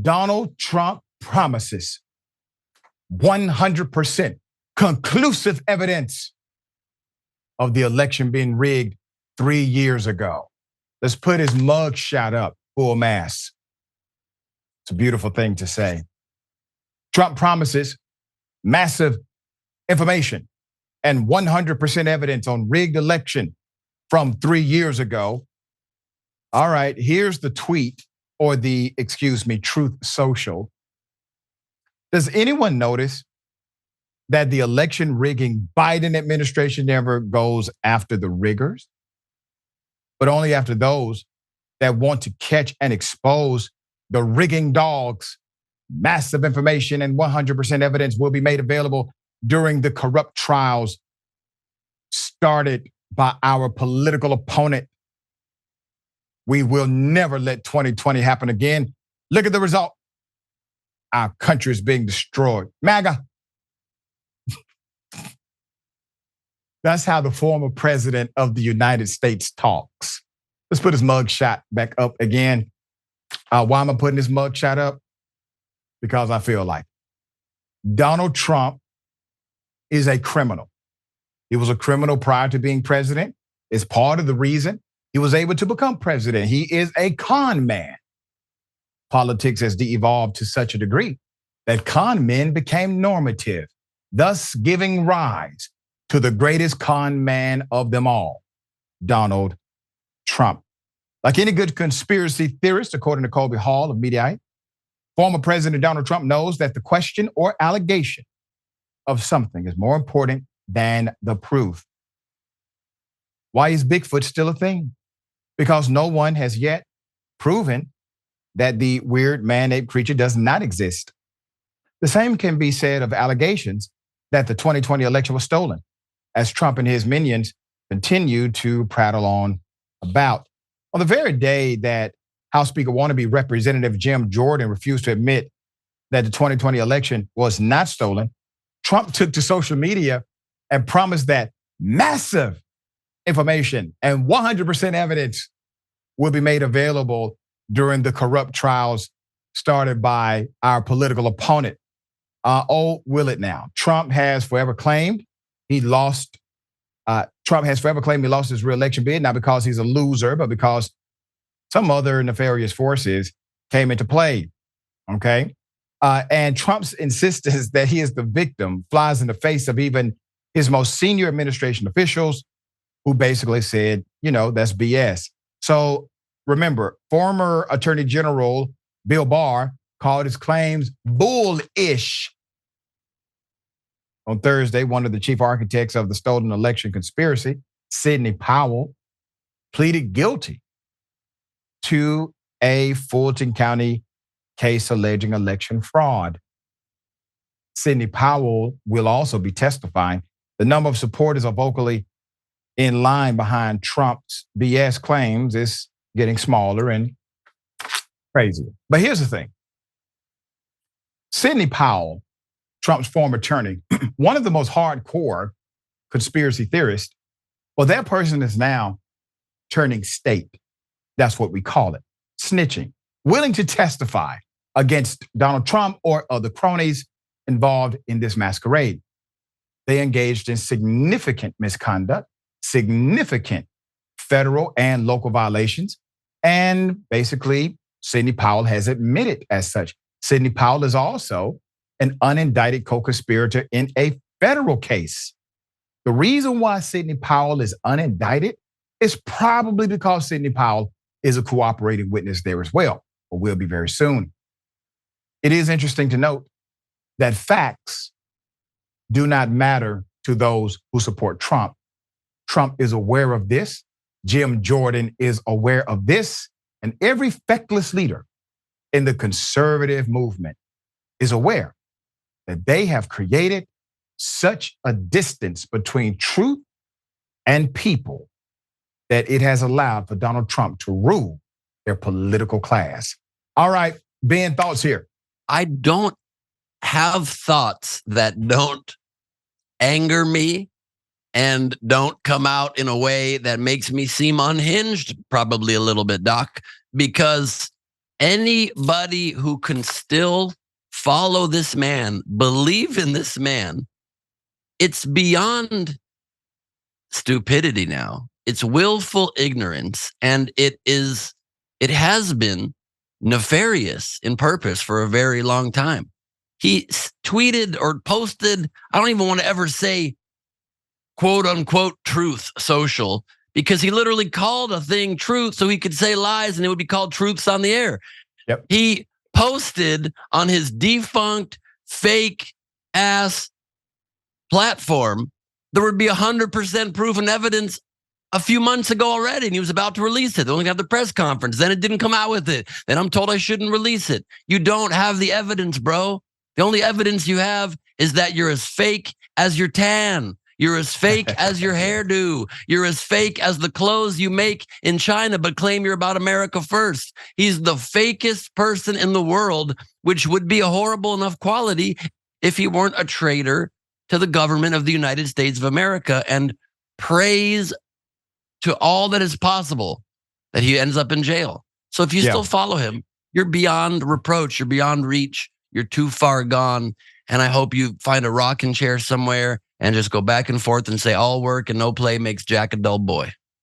Donald Trump promises 100% conclusive evidence of the election being rigged 3 years ago. Let's put his mug shot up, full mass. It's a beautiful thing to say. Trump promises massive information and 100% evidence on rigged election from 3 years ago. All right, here's the tweet, or the, Truth Social. Does anyone notice that the election rigging Biden administration never goes after the riggers, but only after those that want to catch and expose the rigging dogs? Massive information and 100% evidence will be made available during the corrupt trials started by our political opponent. We will never let 2020 happen again. Look at the result. Our country is being destroyed. MAGA. That's how the former president of the United States talks. Let's put his mugshot back up again. Why am I putting his mugshot up? Because I feel like Donald Trump is a criminal. He was a criminal prior to being president. It's part of the reason he was able to become president. He is a con man. Politics has de-evolved to such a degree that con men became normative, thus giving rise to the greatest con man of them all, Donald Trump. Like any good conspiracy theorist, according to Colby Hall of Mediaite, former President Donald Trump knows that the question or allegation of something is more important than the proof. Why is Bigfoot still a thing? Because no one has yet proven that the weird man-ape-creature does not exist. The same can be said of allegations that the 2020 election was stolen, as Trump and his minions continue to prattle on about. On the very day that House Speaker wannabe Representative Jim Jordan refused to admit that the 2020 election was not stolen, Trump took to social media and promised that massive information and 100% evidence will be made available during the corrupt trials started by our political opponent. Will it now? Trump has forever claimed he lost. Trump has forever claimed he lost his re-election bid, not because he's a loser, but because some other nefarious forces came into play. Okay. And Trump's insistence that he is the victim flies in the face of even his most senior administration officials, who basically said, that's BS. So remember, former Attorney General Bill Barr called his claims bullish. On Thursday, one of the chief architects of the stolen election conspiracy, Sidney Powell, pleaded guilty to a Fulton County case alleging election fraud. Sidney Powell will also be testifying. The number of supporters are vocally in line behind Trump's BS claims is getting smaller and crazier. But here's the thing. Sidney Powell, Trump's former attorney, one of the most hardcore conspiracy theorists, well, that person is now turning state. That's what we call it, snitching, willing to testify against Donald Trump or other cronies involved in this masquerade. They engaged in significant misconduct, significant federal and local violations, and basically Sidney Powell has admitted as such. Sidney Powell is also an unindicted co-conspirator in a federal case. The reason why Sidney Powell is unindicted is probably because Sidney Powell is a cooperating witness there as well, or will be very soon. It is interesting to note that facts do not matter to those who support Trump. Trump is aware of this. Jim Jordan is aware of this. And every feckless leader in the conservative movement is aware that they have created such a distance between truth and people that it has allowed for Donald Trump to rule their political class. All right, Ben, thoughts here? I don't have thoughts that don't anger me and don't come out in a way that makes me seem unhinged, probably a little bit, Doc, because Anybody who can still follow this man, believe in this man, it's beyond stupidity now. It's willful ignorance, and it has been nefarious in purpose for a very long time. He tweeted or posted, I don't even want to ever say quote unquote truth social, because he literally called a thing truth so he could say lies and it would be called truths on the air. Yep. He posted on his defunct, fake ass platform, there would be 100% proof and evidence a few months ago already, and he was about to release it. They only got the press conference. Then it didn't come out with it. Then I'm told I shouldn't release it. You don't have the evidence, bro. The only evidence you have is that you're as fake as your tan. You're as fake as your hairdo. You're as fake as the clothes you make in China, but claim you're about America first. He's the fakest person in the world, which would be a horrible enough quality if he weren't a traitor to the government of the United States of America, and praise to all that is possible that he ends up in jail. So if you still follow him, you're beyond reproach, you're beyond reach, you're too far gone. And I hope you find a rocking chair somewhere and just go back and forth and say all work and no play makes Jack a dull boy.